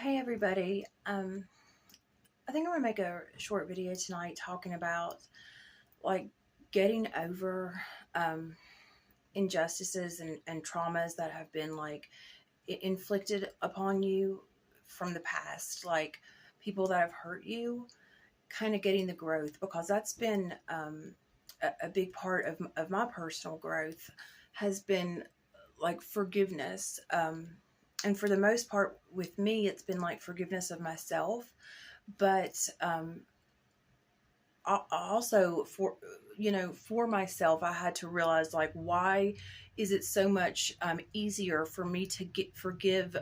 Hey everybody. I think I'm gonna make a short video tonight talking about like getting over um, injustices and traumas that have been inflicted upon you from the past, like people that have hurt you, kind of getting the growth because that's been a big part of my personal growth has been like forgiveness. And for the most part, with me, it's been like forgiveness of myself, but also for myself, I had to realize like why is it so much easier for me to get forgive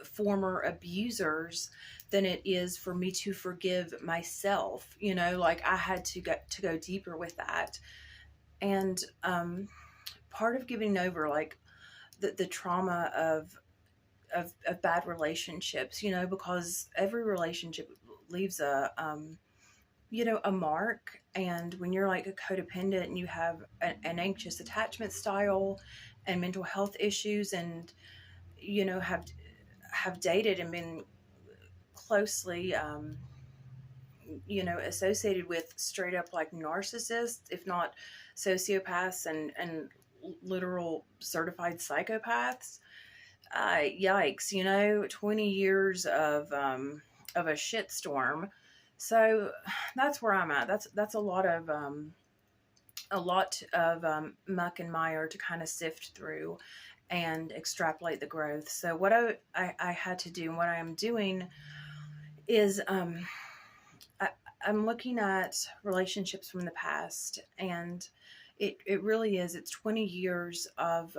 former abusers than it is for me to forgive myself. Like I had to go deeper with that. And part of getting over like the trauma of bad relationships, because every relationship leaves a mark. And when you're like a codependent and you have an anxious attachment style and mental health issues, and have dated and been closely associated with straight up like narcissists, if not sociopaths and literal certified psychopaths. Yikes, 20 years of a shitstorm. So that's where I'm at. That's a lot of muck and mire to kind of sift through and extrapolate the growth. So what I had to do, and what I am doing is I, I'm looking at relationships from the past, and it really is. It's 20 years of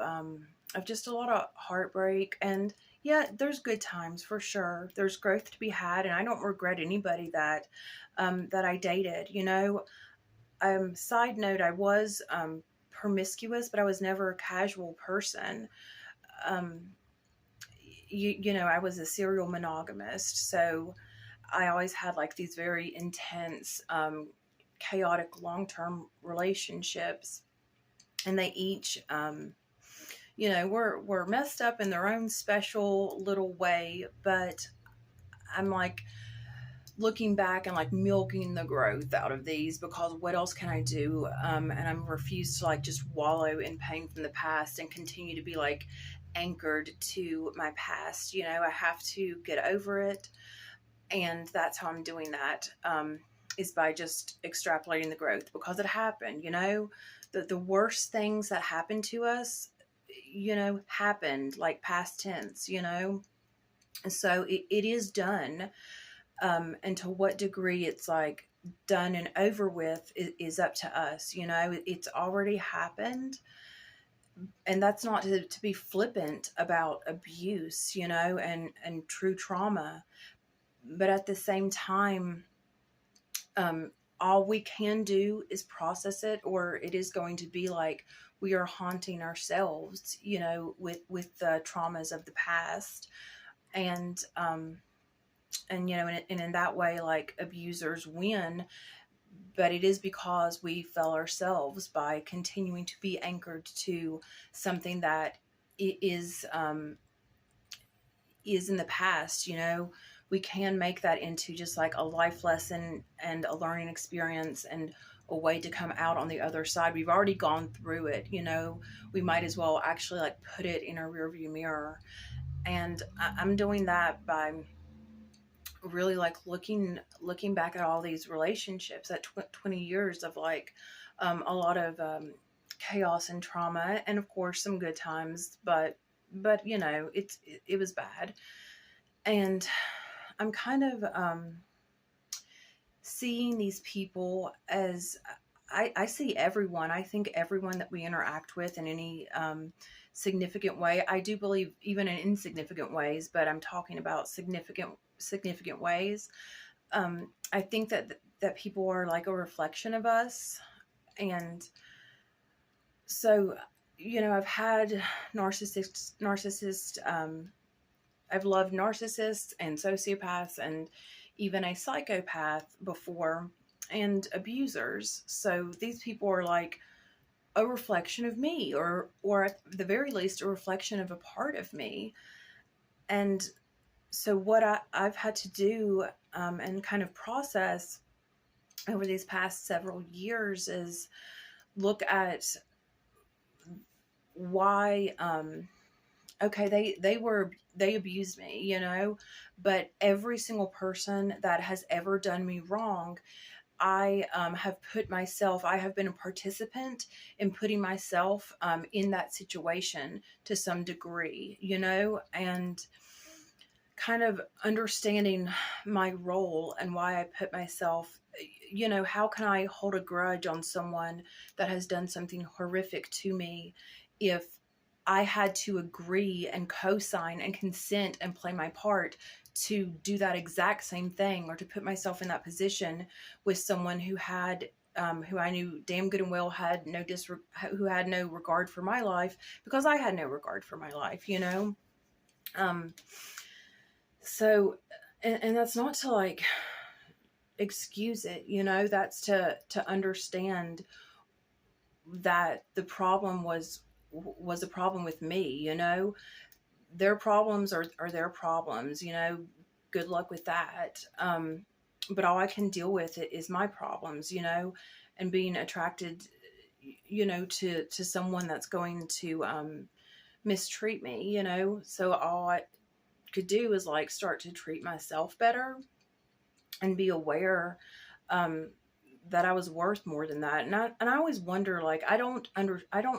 just a lot of heartbreak. And yeah, there's good times for sure. There's growth to be had, and I don't regret anybody that I dated. Side note, I was promiscuous, but I was never a casual person. Um, I was a serial monogamist, so I always had like these very intense, chaotic long-term relationships, and they each, were messed up in their own special little way. But I'm like looking back and like milking the growth out of these, because what else can I do? And I'm refused to like just wallow in pain from the past and continue to be like anchored to my past. I have to get over it, and that's how I'm doing that. Is by just extrapolating the growth, because it happened. The worst things that happened to us, happened, like past tense. And so it is done. And to what degree it's like done and over with is up to us. It's already happened. And that's not to be flippant about abuse, and true trauma. But at the same time, all we can do is process it, or it is going to be like we are haunting ourselves, with the traumas of the past. And in that way, like abusers win, but it is because we fell ourselves by continuing to be anchored to something that is in the past. We can make that into just like a life lesson and a learning experience and a way to come out on the other side. We've already gone through it. We might as well actually like put it in a rearview mirror. And I'm doing that by really like looking back at all these relationships, at 20 years of like a lot of chaos and trauma, and of course some good times, but it was bad. And I'm kind of seeing these people as I see everyone. I think everyone that we interact with in any significant way. I do believe even in insignificant ways, but I'm talking about significant ways. I think that people are like a reflection of us. And so, I've had narcissists. I've loved narcissists and sociopaths and even a psychopath before, and abusers. So these people are like a reflection of me, or at the very least a reflection of a part of me. And So what I've had to do, and kind of process over these past several years is look at why, okay, they abused me, but every single person that has ever done me wrong, I have been a participant in putting myself, in that situation to some degree, and kind of understanding my role and why I put myself, how can I hold a grudge on someone that has done something horrific to me if I had to agree and co-sign and consent and play my part to do that exact same thing, or to put myself in that position with someone who I knew damn good and well who had no regard for my life, because I had no regard for my life. Um, so, and that's not to like excuse it, that's to understand that the problem was a problem with me. Their problems are their problems. Good luck with that. But all I can deal with it is my problems. And being attracted, to someone that's going to mistreat me. So all I could do is like start to treat myself better and be aware, um, that I was worth more than that. And I always wonder, like, I don't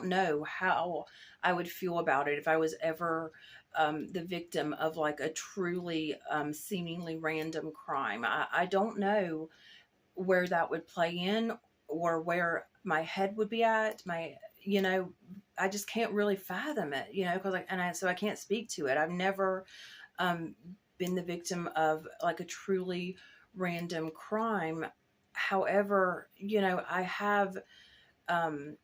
know how I would feel about it if I was ever, the victim of like a truly, seemingly random crime. I don't know where that would play in, or where my head would be at. You know, I just can't really fathom it, because so I can't speak to it. I've never, um, been the victim of like a truly random crime. However, I have, um,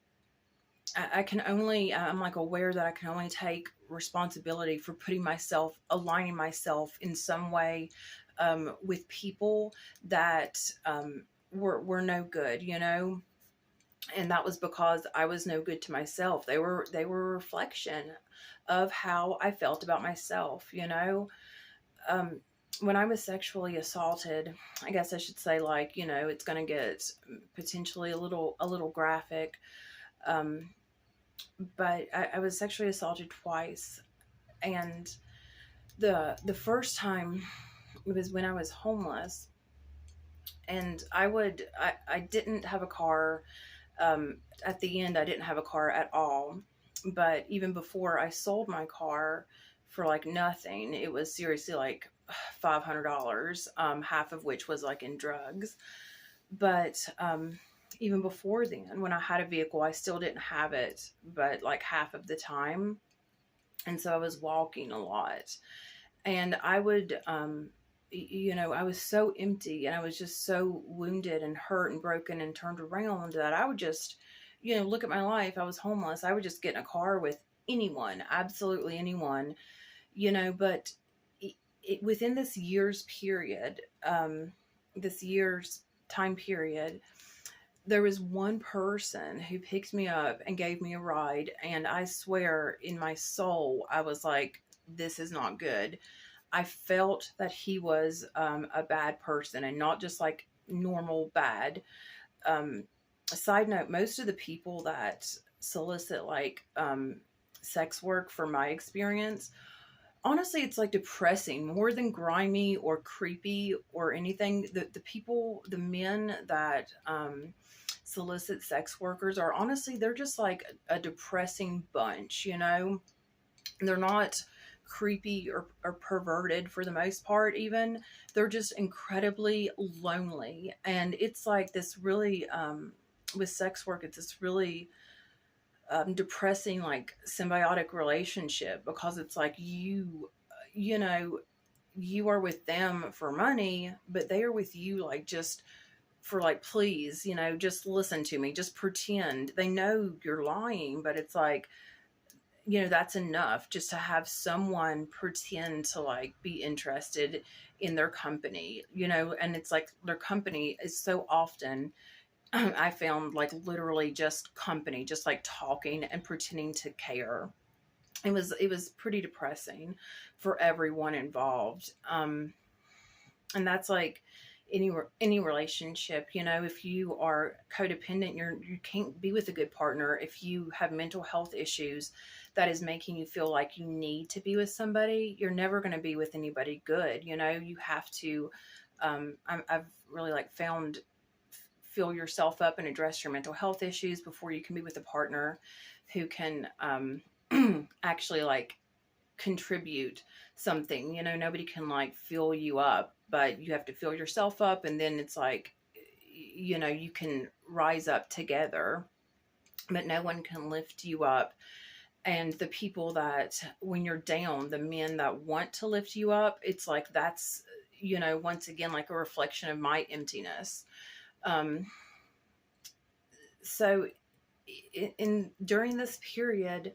I can only, I'm like aware that I can only take responsibility for aligning myself in some way, with people that, were no good. And that was because I was no good to myself. They were a reflection of how I felt about myself. Um, when I was sexually assaulted, I guess I should say, like, it's going to get potentially a little graphic. Um, but I was sexually assaulted twice, and the first time it was when I was homeless, and I didn't have a car. At the end, I didn't have a car at all. But even before I sold my car for like nothing, it was seriously like $500, half of which was like in drugs. But, even before then, when I had a vehicle, I still didn't have it, but like half of the time. And so I was walking a lot. And I would, I was so empty, and I was just so wounded and hurt and broken and turned around, that I would just, look at my life. I was homeless. I would just get in a car with anyone, absolutely anyone, but within this year's time period, there was one person who picked me up and gave me a ride. And I swear in my soul, I was like, this is not good. I felt that he was, a bad person, and not just like normal bad. Um, Side note, most of the people that solicit like, sex work, from my experience, honestly, it's like depressing more than grimy or creepy or anything. The men that, solicit sex workers are honestly, they're just like a depressing bunch. They're not creepy or perverted for the most part, even. They're just incredibly lonely. And it's like this really, with sex work, it's this really, depressing, like symbiotic relationship, because it's like you know, you are with them for money, but they are with you like just for like, please, just listen to me, just pretend. They know you're lying, but it's like, that's enough just to have someone pretend to like be interested in their company. And it's like their company is so often, I found, like literally just company, just like talking and pretending to care. it was pretty depressing for everyone involved. And that's like any relationship, if you are codependent, you can't be with a good partner. If you have mental health issues that is making you feel like you need to be with somebody, you're never going to be with anybody good. You have to I've really like found fill yourself up and address your mental health issues before you can be with a partner who can actually like contribute something. Nobody can like fill you up, but you have to fill yourself up, and then it's like, you can rise up together, but no one can lift you up. And the people that, when you're down, the men that want to lift you up, it's like that's, once again, like a reflection of my emptiness. um so during this period,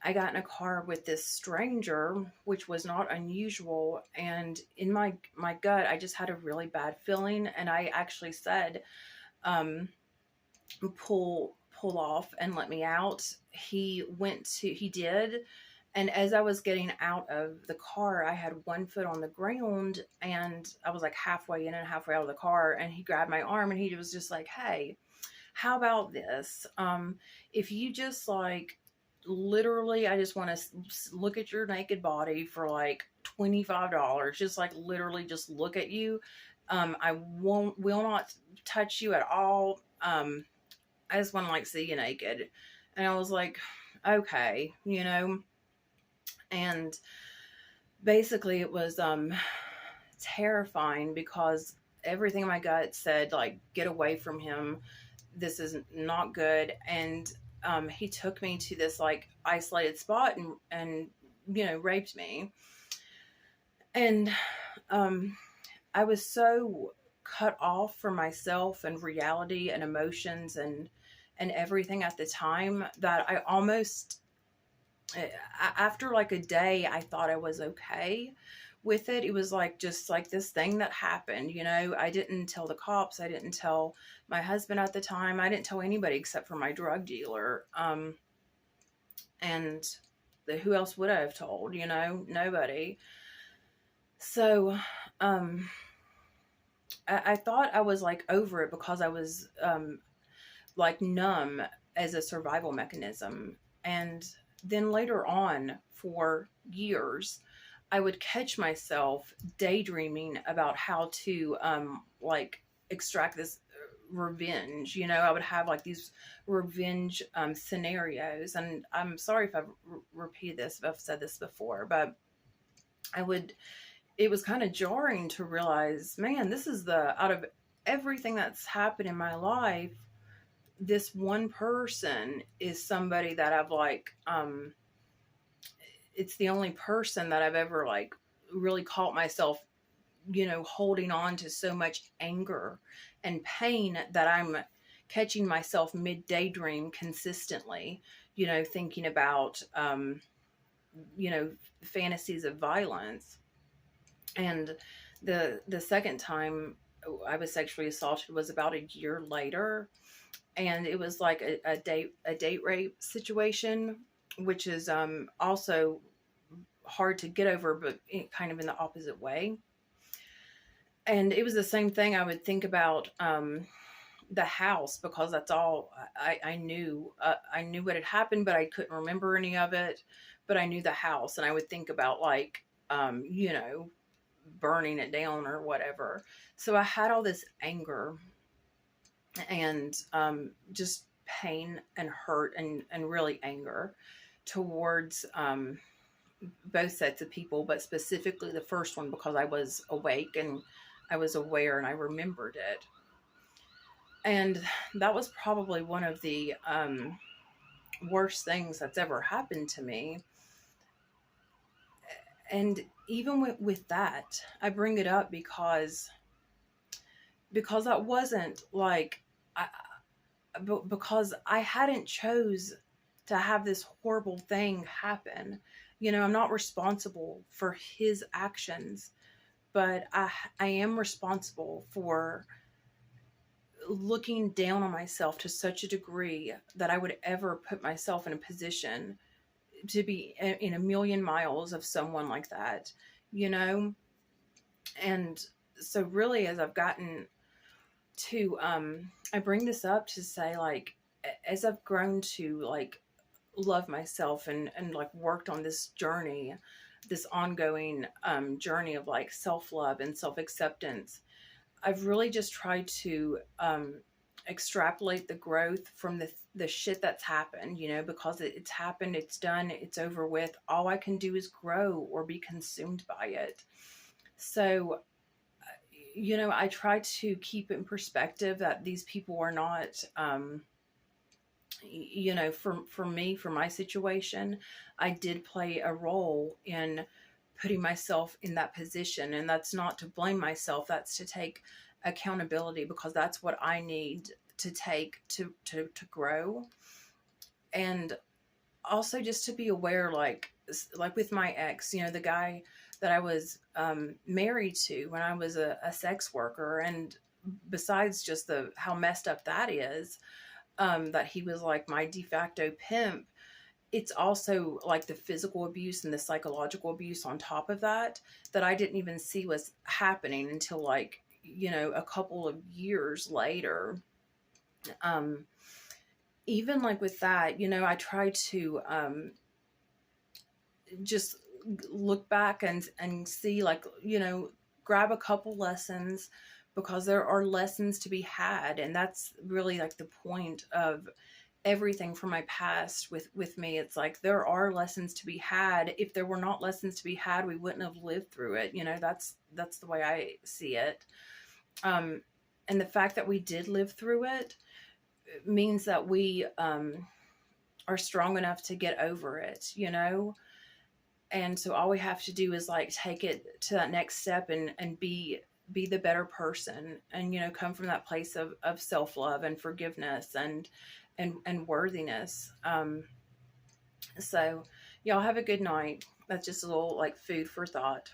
I got in a car with this stranger, which was not unusual. And in my gut, I just had a really bad feeling. And I actually said, um, pull off and let me out. He did. And as I was getting out of the car, I had one foot on the ground, and I was like halfway in and halfway out of the car. And he grabbed my arm, and he was just like, "Hey, how about this? If you just like, literally, I just want to look at your naked body for like $25. Just like literally just look at you. I will not touch you at all. I just want to like see you naked." And I was like, okay, and basically it was terrifying, because everything in my gut said like, get away from him. This is not good. And he took me to this like isolated spot, and raped me. And I was so cut off from myself and reality and emotions and everything at the time, that I almost, after like a day, I thought I was okay with it. It was like just like this thing that happened. I didn't tell the cops. I didn't tell my husband at the time. I didn't tell anybody except for my drug dealer. And who else would I have told? Nobody. So I thought I was like over it, because I was like numb as a survival mechanism. And then later on, for years, I would catch myself daydreaming about how to like extract this revenge. I would have like these revenge scenarios. And I'm sorry if I've repeated this, if I've said this before, but it was kind of jarring to realize, man, this is out of everything that's happened in my life, this one person is somebody that I've like, it's the only person that I've ever like really caught myself, holding on to so much anger and pain, that I'm catching myself mid daydream consistently, thinking about, fantasies of violence. And the second time I was sexually assaulted was about a year later. And it was like a date rape situation, which is also hard to get over, but kind of in the opposite way. And it was the same thing. I would think about the house, because that's all I knew. I knew what had happened, but I couldn't remember any of it. But I knew the house, and I would think about like, burning it down or whatever. So I had all this anger and just pain and hurt and really anger towards both sets of people, but specifically the first one, because I was awake and I was aware and I remembered it. And that was probably one of the worst things that's ever happened to me. And even with that, I bring it up because that wasn't like, because I hadn't chose to have this horrible thing happen. I'm not responsible for his actions, but I am responsible for looking down on myself to such a degree that I would ever put myself in a position to be in a million miles of someone like that, you know? And so really, as I've gotten to, I bring this up to say, like, as I've grown to like love myself and like worked on this journey, this ongoing journey of like self-love and self-acceptance, I've really just tried to extrapolate the growth from the shit that's happened, you know, because it's happened, it's done, it's over with. All I can do is grow or be consumed by it. So, you know, I try to keep in perspective that these people are not, you know, for me, for my situation, I did play a role in putting myself in that position. And that's not to blame myself, that's to take accountability, because that's what I need to take to grow. And also just to be aware, like with my ex, you know, the guy that I was married to when I was a sex worker. And besides just the how messed up that is, that he was like my de facto pimp, it's also like the physical abuse and the psychological abuse on top of that, that I didn't even see was happening until, like, you know, a couple of years later. Um, Even like with that, you know, I try to just look back and see, like, you know, grab a couple lessons, because there are lessons to be had. And that's really like the point of everything from my past with me. It's like there are lessons to be had. If there were not lessons to be had, we wouldn't have lived through it, you know. That's the way I see it. um and the fact that we did live through it means that we are strong enough to get over it, you know. And so all we have to do is like take it to that next step and be the better person, and, you know, come from that place of self-love and forgiveness and worthiness. So y'all have a good night. That's just a little like food for thought.